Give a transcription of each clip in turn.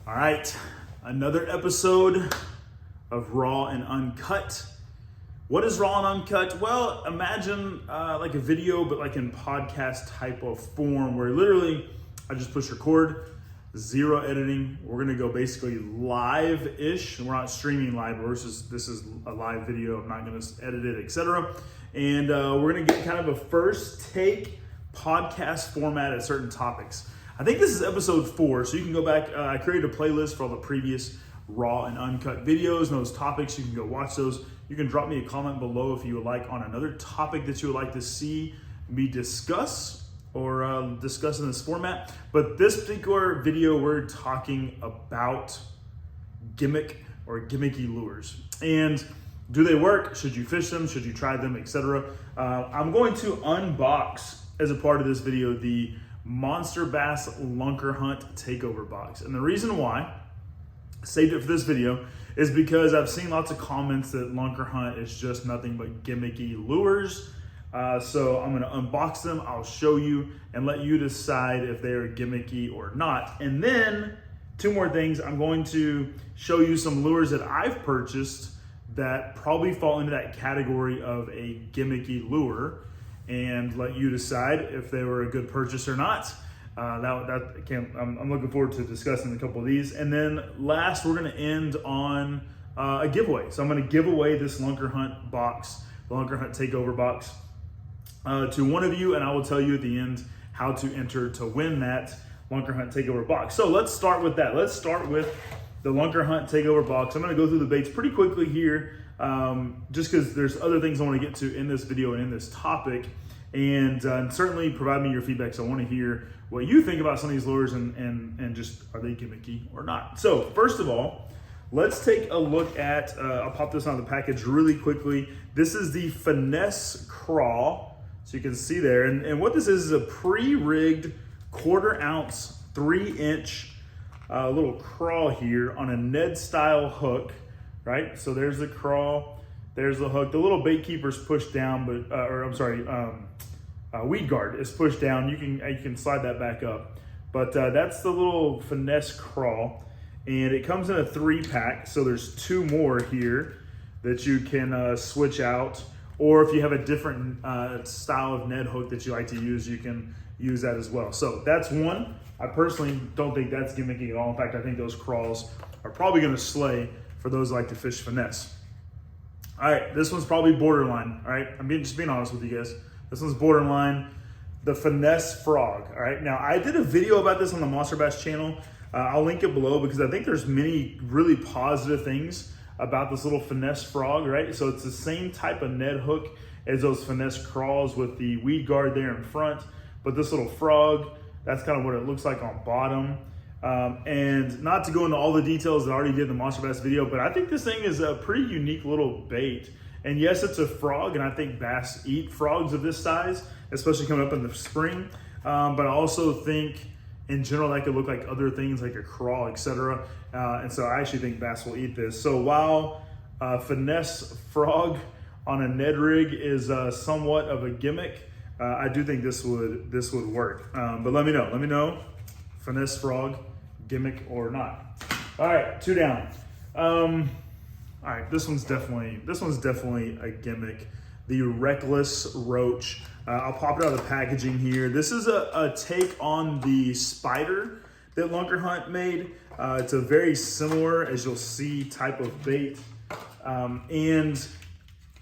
All right, another episode of Raw and Uncut. What is Raw and Uncut? Well, imagine like a video, but like in podcast type of form where literally I just push record, zero editing. We're gonna go basically live-ish. We're not streaming live versus this is a live video. I'm not gonna edit it, etc. And we're gonna get kind of a first take podcast format at certain topics. I think this is episode 4, so you can go back. I created a playlist for all the previous Raw and Uncut videos and those topics. You can go watch those. You can drop me a comment below if you would like on another topic that you would like to see me discuss or discuss in this format. But this particular video, we're talking about gimmicky lures. And do they work? Should you fish them? Should you try them, etc.? I'm going to unbox, as a part of this video, the MonsterBass LunkerHunt Takeover box. And the reason why I saved it for this video is because I've seen lots of comments that LunkerHunt is just nothing but gimmicky lures. So I'm gonna unbox them, I'll show you, and let you decide if they are gimmicky or not. And then, 2 more things, I'm going to show you some lures that I've purchased that probably fall into that category of a gimmicky lure, and let you decide if they were a good purchase or not. I'm looking forward to discussing a couple of these. And then last, we're gonna end on a giveaway. So I'm gonna give away this LunkerHunt box, the LunkerHunt Takeover box, to one of you, and I will tell you at the end how to enter to win that LunkerHunt Takeover box. So let's start with that. Let's start with the LunkerHunt Takeover box. I'm gonna go through the baits pretty quickly here, just because there's other things I wanna get to in this video and in this topic. And certainly provide me your feedback, so I want to hear what you think about some of these lures and just, are they gimmicky or not? So first of all, let's take a look at, I'll pop this on the package really quickly. This is the Finesse Craw, so you can see there. And what this is a pre-rigged 1/4 ounce, 3-inch little craw here on a Ned style hook, right? So there's the craw. There's the hook. The little bait keeper's pushed down, but weed guard is pushed down. You can slide that back up. But that's the little Finesse Craw, and it comes in a 3-pack. So there's 2 more here that you can switch out. Or if you have a different style of Ned hook that you like to use, you can use that as well. So that's one. I personally don't think that's gimmicky at all. In fact, I think those craws are probably going to slay for those who like to fish finesse. All right, this one's probably borderline. All right, just being honest with you guys. This one's borderline. The Finesse Frog. All right, now I did a video about this on the MonsterBass channel. I'll link it below because I think there's many really positive things about this little Finesse Frog. Right, so it's the same type of Ned hook as those Finesse Craws with the weed guard there in front, but this little frog, that's kind of what it looks like on bottom. And not to go into all the details that I already did in the MonsterBass video, but I think this thing is a pretty unique little bait. And yes, it's a frog, and I think bass eat frogs of this size, especially coming up in the spring. But I also think, in general, that could look like other things like a craw, etc. And so I actually think bass will eat this. So while Finesse Frog on a Ned rig is somewhat of a gimmick, I do think this would work. But let me know, Finesse Frog, gimmick or not. All right, 2 down. All right, this one's definitely a gimmick. The Reckless Roach. I'll pop it out of the packaging here. This is a take on the Spider that LunkerHunt made. It's a very similar, as you'll see, type of bait. And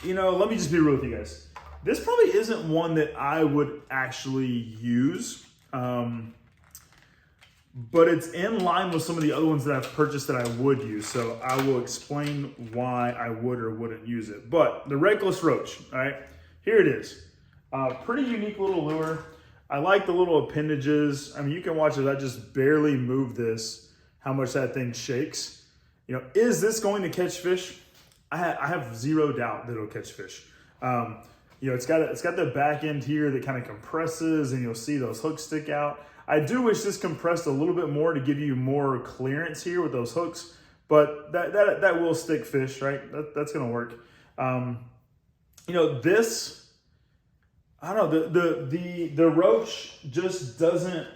let me just be real with you guys. This probably isn't one that I would actually use. But it's in line with some of the other ones that I've purchased that I would use. So I will explain why I would or wouldn't use it. But the Reckless Roach, all right, here it is. Pretty unique little lure. I like the little appendages. I mean, you can watch it. I just barely move this, how much that thing shakes. Is this going to catch fish? I have zero doubt that it'll catch fish. It's got the back end here that kind of compresses, and you'll see those hooks stick out. I do wish this compressed a little bit more to give you more clearance here with those hooks, but that will stick fish, right? That's gonna work. This, I don't know, the Roach just doesn't,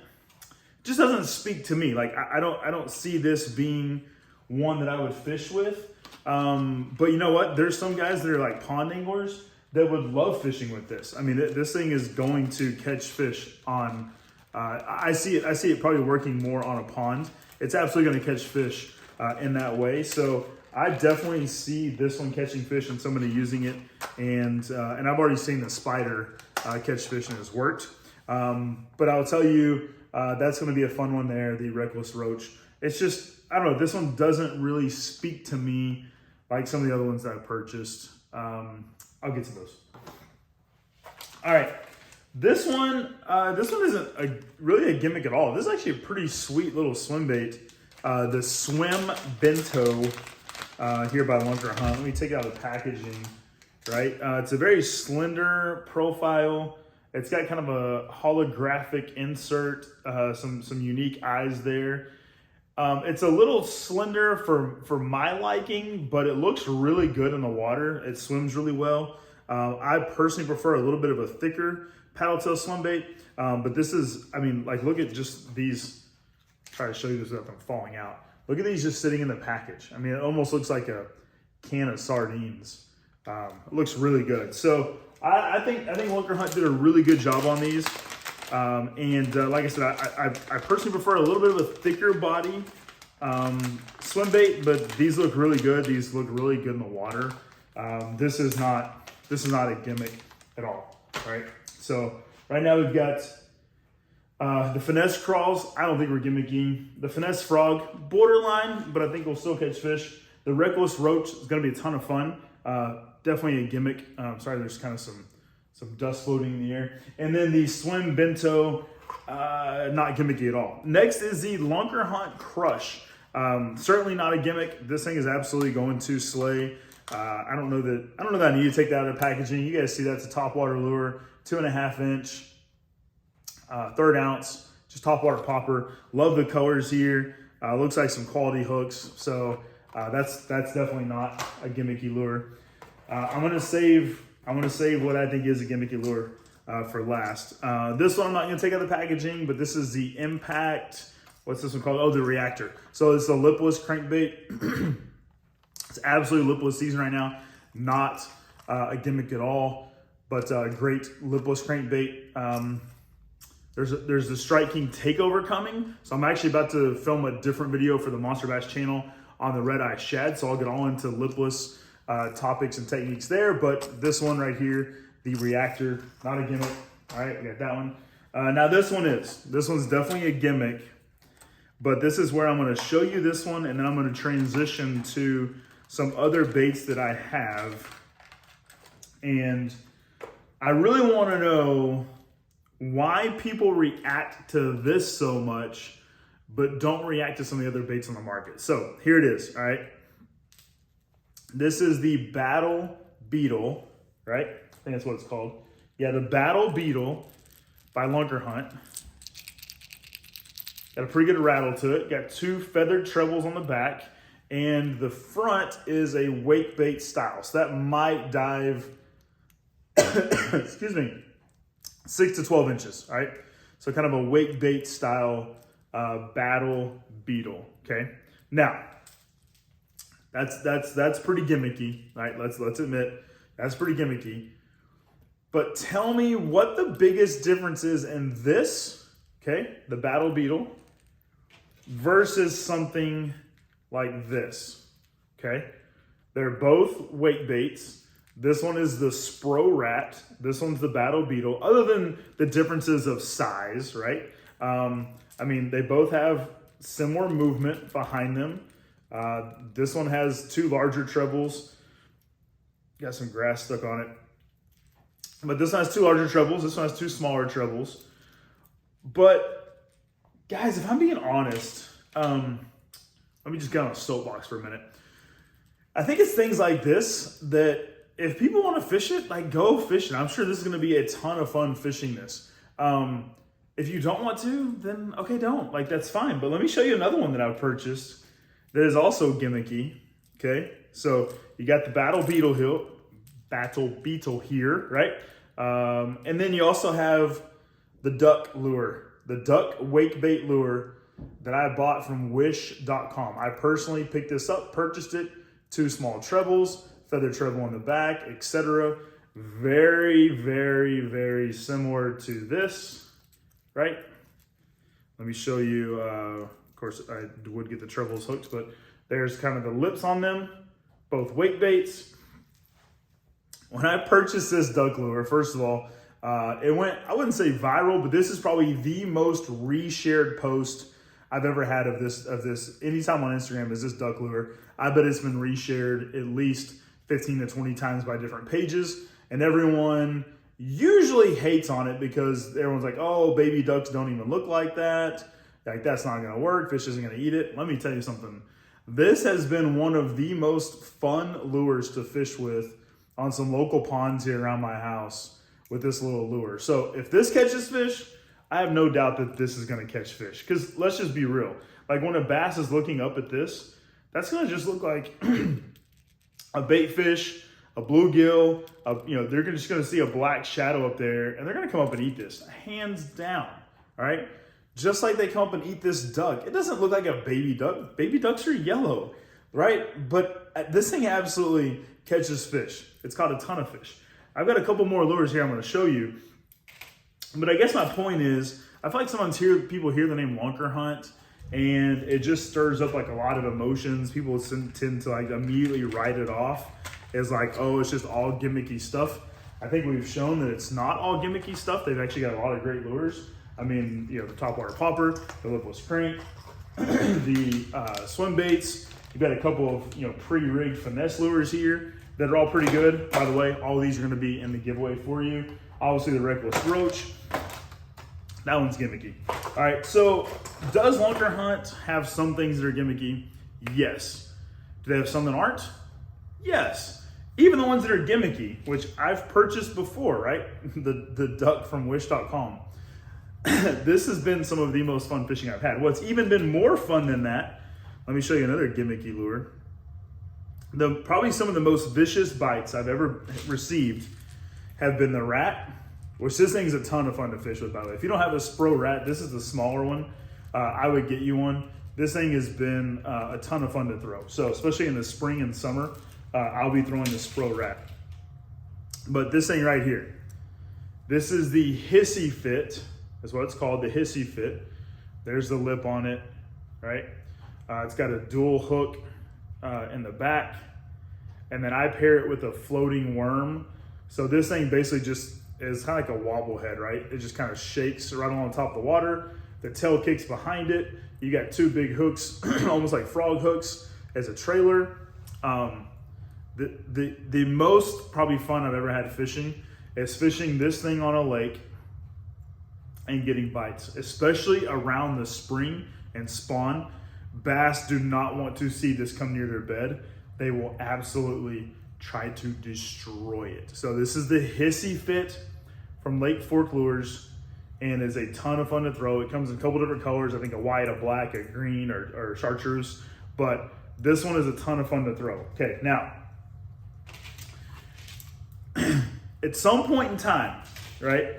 just doesn't speak to me. Like I don't see this being one that I would fish with. But you know what? There's some guys that are like pond anglers that would love fishing with this. I mean, this thing is going to catch fish on. I see it probably working more on a pond. It's absolutely going to catch fish in that way. So I definitely see this one catching fish and somebody using it. And I've already seen the spider catch fish and it's worked. But I'll tell you, that's going to be a fun one there, the Reckless Roach. It's just, I don't know, this one doesn't really speak to me like some of the other ones that I've purchased. I'll get to those. All right. This one isn't really a gimmick at all. This is actually a pretty sweet little swim bait. The Swim Bento here by LunkerHunt. Let me take out the packaging, right? It's a very slender profile. It's got kind of a holographic insert, some unique eyes there. It's a little slender for my liking, but it looks really good in the water. It swims really well. I personally prefer a little bit of a thicker paddle tail swim bait, but this is, I mean, like look at just these. Try to show you this without them falling out. Look at these just sitting in the package. I mean, it almost looks like a can of sardines. It looks really good. So I think LunkerHunt did a really good job on these. Like I said, I personally prefer a little bit of a thicker body swim bait, but these look really good. These look really good in the water. This is not a gimmick at all, right? So right now we've got the Finesse Crawls. I don't think we're gimmicky. The Finesse Frog, borderline, but I think we'll still catch fish. The Reckless Roach is going to be a ton of fun. Definitely a gimmick. Sorry, there's kind of some dust floating in the air. And then the Swim Bento, not gimmicky at all. Next is the LunkerHunt Crush. Certainly not a gimmick. This thing is absolutely going to slay. I don't know that I need to take that out of the packaging. You guys see that's a topwater lure, 2.5 inch, 1/3 ounce, just topwater popper. Love the colors here. Looks like some quality hooks. So that's definitely not a gimmicky lure. I'm gonna save what I think is a gimmicky lure for last. This one I'm not going to take out the packaging, but this is the Impact. What's this one called? Oh, the Reactor. So it's the lipless crankbait. It's absolutely lipless season right now. Not a gimmick at all, but great lipless crankbait. There's the Strike King Takeover coming. So I'm actually about to film a different video for the MonsterBass channel on the Red Eye Shad. So I'll get all into lipless topics and techniques there, but this one right here, the Reactor, not a gimmick. All right, we got that one. Now this one's definitely a gimmick, but this is where I'm going to show you this one, and then I'm going to transition to some other baits that I have. And I really want to know why people react to this so much, but don't react to some of the other baits on the market. So here it is, all right? This is the Battle Beetle, right? I think that's what it's called. Yeah, the Battle Beetle by LunkerHunt. Got a pretty good rattle to it. Got 2 feathered trebles on the back, and the front is a wake bait style. So that might dive, excuse me, 6 to 12 inches, all right? So kind of a wake bait style Battle Beetle, okay? Now, that's pretty gimmicky, right? Let's admit that's pretty gimmicky. But tell me what the biggest difference is in this, okay, the Battle Beetle, versus something like this, okay? They're both wake baits. This one is the Spro Rat. This one's the Battle Beetle. Other than the differences of size, right? I mean, they both have similar movement behind them. This one has 2 larger trebles. Got some grass stuck on it. But this one has 2 larger trebles. This one has 2 smaller trebles. But guys, if I'm being honest, let me just get on a soapbox for a minute. I think it's things like this that if people want to fish it, like go fish it. I'm sure this is going to be a ton of fun fishing this. If you don't want to, then okay, don't. Like that's fine. But let me show you another one that I've purchased that is also gimmicky. Okay, so you got the Battle Beetle here, right? And then you also have the duck lure the duck wake bait lure that I bought from wish.com. I personally picked this up, purchased it, 2 small trebles, feather treble on the back, etc. Very, very, very similar to this, right? Let me show you, of course I would get the trebles hooked, but there's kind of the lips on them, both wake baits. When I purchased this duck lure, first of all, it went, I wouldn't say viral, but this is probably the most reshared post I've ever had of this. Anytime on Instagram is this duck lure. I bet it's been reshared at least 15 to 20 times by different pages. And everyone usually hates on it because everyone's like, oh, baby ducks don't even look like that. Like, that's not gonna work. Fish isn't gonna eat it. Let me tell you something. This has been one of the most fun lures to fish with on some local ponds here around my house with this little lure. So if this catches fish, I have no doubt that this is gonna catch fish. Because let's just be real. Like, when a bass is looking up at this, that's gonna just look like a bait fish, a bluegill, they're just gonna see a black shadow up there and they're gonna come up and eat this, hands down, all right? Just like they come up and eat this duck. It doesn't look like a baby duck. Baby ducks are yellow, right? But this thing absolutely catches fish. It's caught a ton of fish. I've got a couple more lures here I'm gonna show you. But I guess my point is, I feel like sometimes people hear the name LunkerHunt and it just stirs up like a lot of emotions. People tend to like immediately write it off as like, oh, it's just all gimmicky stuff. I think we've shown that it's not all gimmicky stuff. They've actually got a lot of great lures. I mean, the topwater popper, the lipless crank, the swim baits. You've got a couple of pre-rigged finesse lures here that are all pretty good. By the way, all of these are going to be in the giveaway for you. Obviously, the reckless roach. That one's gimmicky. All right, so does LunkerHunt have some things that are gimmicky? Yes. Do they have some that aren't? Yes. Even the ones that are gimmicky, which I've purchased before, right? The duck from wish.com. This has been some of the most fun fishing I've had. What's even been more fun than that, let me show you another gimmicky lure. Probably some of the most vicious bites I've ever received have been the rat, which this thing's a ton of fun to fish with, by the way. If you don't have a Spro rat, this is the smaller one. I would get you one. This thing has been a ton of fun to throw. So especially in the spring and summer, I'll be throwing the Spro rat. But this thing right here, this is the hissy fit. That's what it's called, the hissy fit. There's the lip on it, right? It's got a dual hook in the back. And then I pair it with a floating worm. So this thing basically just is kind of like a wobble head, right? It just kind of shakes right on top of the water. The tail kicks behind it. You got 2 big hooks, almost like frog hooks as a trailer. The most probably fun I've ever had fishing is fishing this thing on a lake and getting bites, especially around the spring and spawn. Bass do not want to see this come near their bed. They will absolutely try to destroy it. So this is the hissy fit from Lake Fork Lures and is a ton of fun to throw. It comes in a couple different colors. I think a white, a black, a green, or chartreuse, but this one is a ton of fun to throw. Okay, now, at some point in time, right,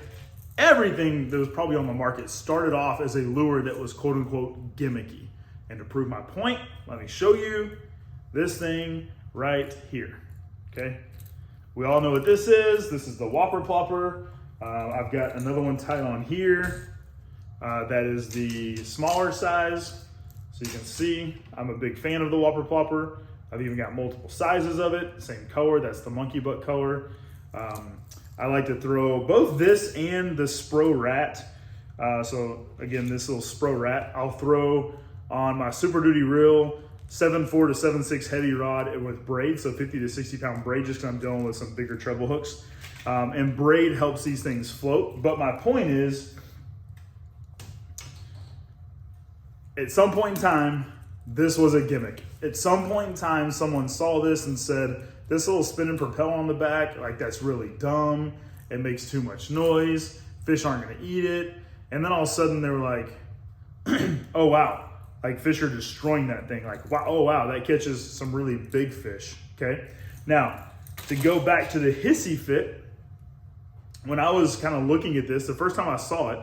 everything that was probably on the market started off as a lure that was quote unquote gimmicky. And to prove my point, let me show you this thing right here, okay? We all know what this is. This is the Whopper Plopper. I've got another one tied on here. That is the smaller size. So you can see, I'm a big fan of the Whopper Plopper. I've even got multiple sizes of it, same color, that's the monkey butt color. I like to throw both this and the Spro Rat. So again, this little Spro Rat, I'll throw on my Super Duty reel, 7.4 to 7.6 heavy rod with braid, so 50 to 60 pound braid, just because I'm dealing with some bigger treble hooks. And braid helps these things float. But my point is, at some point in time, this was a gimmick. At some point in time, someone saw this and said, this little spinning propeller on the back, like, that's really dumb. It makes too much noise. Fish aren't gonna eat it. And then all of a sudden they were like, oh wow, like fish are destroying that thing. Like, wow, oh wow, that catches some really big fish, okay? Now, to go back to the hissy fit, when I was kind of looking at this, the first time I saw it,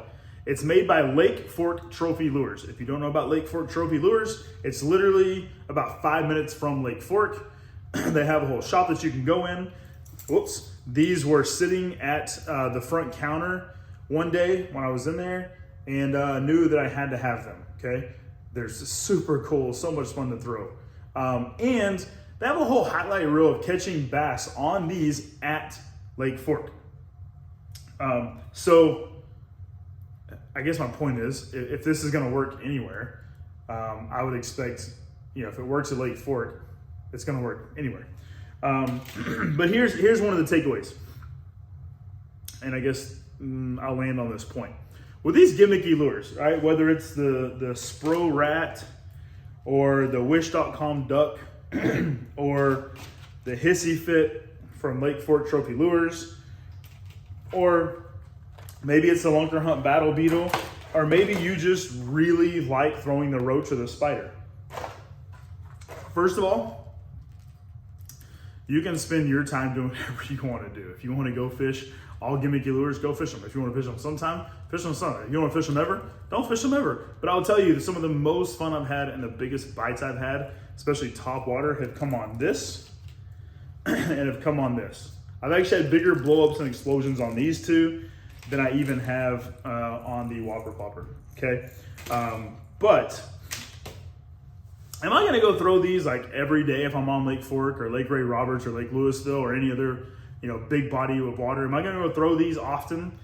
It's made by Lake Fork Trophy Lures. If you don't know about Lake Fork Trophy Lures, it's literally about 5 minutes from Lake Fork. They have a whole shop that you can go in. Whoops. These were sitting at the front counter one day when I was in there, and knew that I had to have them, okay? They're super cool, so much fun to throw. And they have a whole highlight reel of catching bass on these at Lake Fork. So I guess my point is, if this is gonna work anywhere, I would expect, if it works at Lake Fork, it's gonna work anywhere. But here's one of the takeaways. And I guess I'll land on this point. With these gimmicky lures, right? Whether it's the Spro Rat or the Wish.com Duck or the Hissy Fit from Lake Fork Trophy Lures, or maybe it's the LunkerHunt Battle Beetle, or maybe you just really like throwing the roach or the spider. First of all, you can spend your time doing whatever you want to do. If you want to go fish all gimmicky lures, go fish them. If you want to fish them sometime, fish them sometime. If you want to fish them ever, don't fish them ever. But I'll tell you that some of the most fun I've had and the biggest bites I've had, especially top water, have come on this and have come on this. I've actually had bigger blow-ups and explosions on these two than I even have on the Whopper Popper, okay? But am I gonna go throw these like every day if I'm on Lake Fork or Lake Ray Roberts or Lake Louisville or any other big body of water? Am I gonna go throw these often?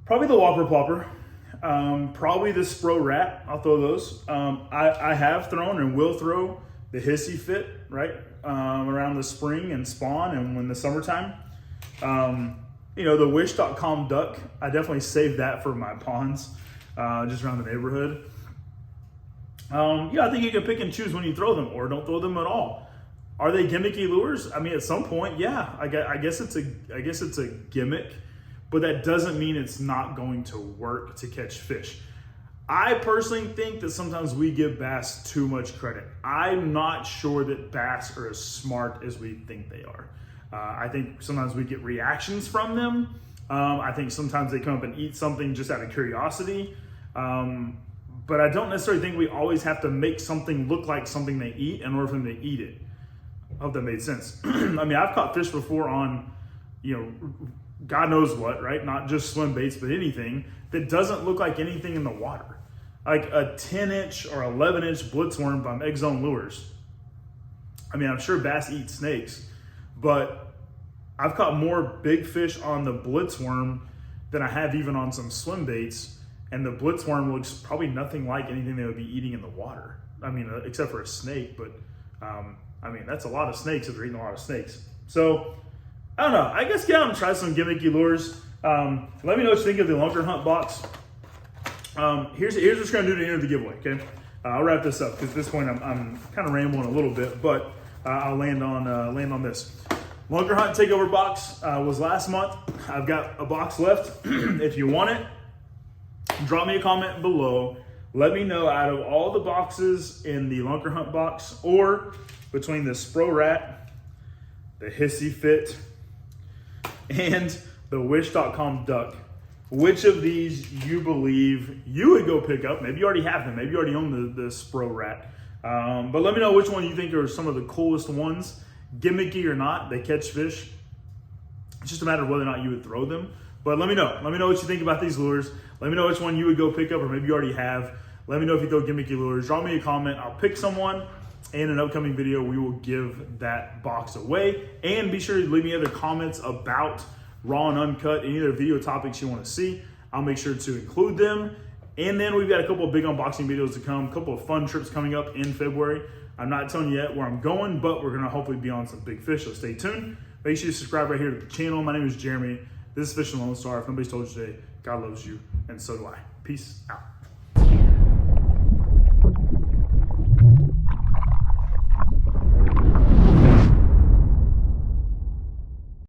Probably the Whopper Plopper, probably the Spro Rat. I'll throw those. I have thrown and will throw the Hissy Fit, right? Around the spring and spawn and when the summertime. The Wish.com Duck, I definitely saved that for my ponds, just around the neighborhood. I think you can pick and choose when you throw them, or don't throw them at all. Are they gimmicky lures? I mean, at some point, yeah. I guess it's a gimmick, but that doesn't mean it's not going to work to catch fish. I personally think that sometimes we give bass too much credit. I'm not sure that bass are as smart as we think they are. I think sometimes we get reactions from them. I think sometimes they come up and eat something just out of curiosity. But I don't necessarily think we always have to make something look like something they eat in order for them to eat it. I hope that made sense. I mean, I've caught fish before on, God knows what, right? Not just swim baits, but anything that doesn't look like anything in the water. Like a 10-inch or 11-inch blitzworm from Egg Zone Lures. I mean, I'm sure bass eat snakes, but I've caught more big fish on the blitzworm than I have even on some swim baits. And the blitzworm looks probably nothing like anything they would be eating in the water. I mean, except for a snake, but I mean, that's a lot of snakes if they're eating a lot of snakes. So, I don't know. I guess get out and try some gimmicky lures. Let me know what you think of the LunkerHunt box. Here's what we're going to do to enter the giveaway, okay? I'll wrap this up because at this point I'm kind of rambling a little bit, but I'll land on this. LunkerHunt Takeover box was last month. I've got a box left. If you want it, drop me a comment below. Let me know out of all the boxes in the LunkerHunt box, or between the Spro Rat, the Hissy Fit, and the Wish.com Duck, which of these you believe you would go pick up. Maybe you already have them. Maybe you already own the Spro Rat. But let me know which one you think are some of the coolest ones. Gimmicky or not, they catch fish. It's just a matter of whether or not you would throw them. But let me know. Let me know what you think about these lures. Let me know which one you would go pick up, or maybe you already have. Let me know if you throw gimmicky lures. Drop me a comment. I'll pick someone. In an upcoming video, we will give that box away. And be sure to leave me other comments about raw and uncut, any other video topics you want to see. I'll make sure to include them. And then we've got a couple of big unboxing videos to come, a couple of fun trips coming up in February. I'm not telling you yet where I'm going, but we're going to hopefully be on some big fish, so stay tuned. Make sure you subscribe right here to the channel. My name is Jeremy. This is Fishing Lone Star. If nobody's told you today, God loves you, and so do I. Peace out.